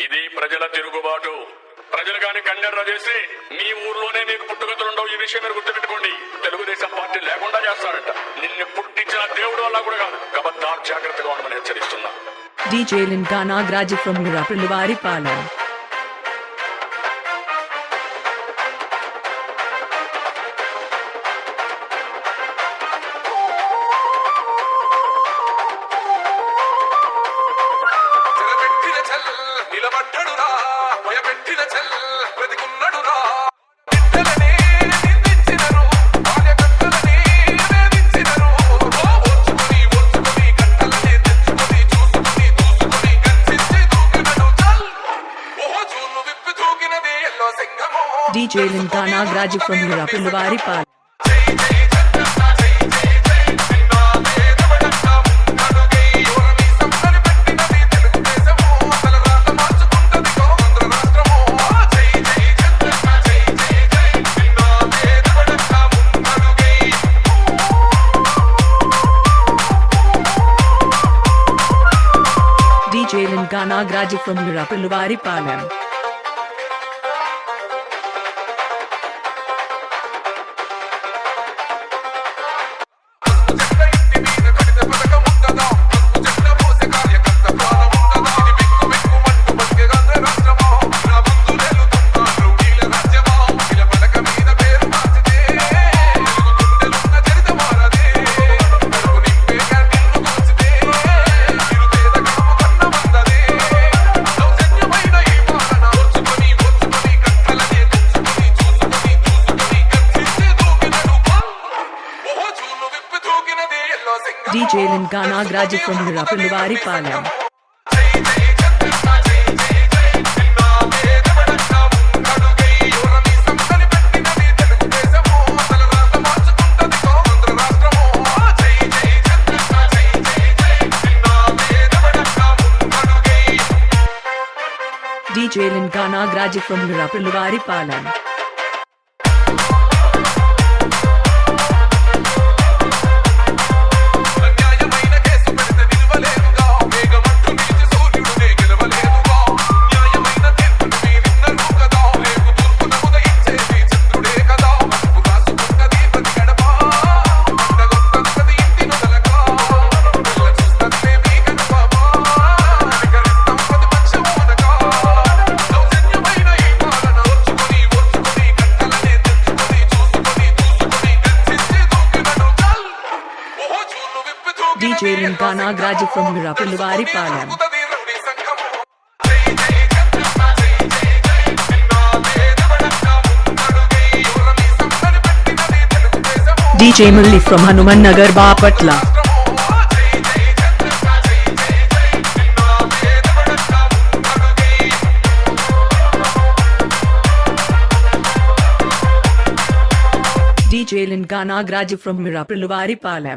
ఇది ప్రజల తిరుగుబాటు. ప్రజలు గాని కన్నెర్ర చేసి మీ ఊర్లోనే మీకు పుట్టుగతులుండవు. ఈ విషయం మీరు గుర్తుపెట్టుకోండి. తెలుగుదేశం పార్టీ లేకుండా చేస్తారంట. నిన్ను పుట్టించిన దేవుడు వల్ల కూడా కాదు. కబద్దార్, జాగ్రత్తగా ఉండమని హెచ్చరిస్తున్నా. DJ Linka Nagraj from Murapilwaripalam. DJ Linka Nagraj from Murapilwaripalam. DJ Linka Nagraj from Murapilwaripalam. DJ Linka Nagraj from Murapilwaripalam. DJ Linka Nagraj from Murapilwaripalam. DJ Linka Nagraj from Murapilwaripalam. DJ Mulli from Hanuman Nagar Bapatla. DJ Linka Nagraj from Murapilwaripalam.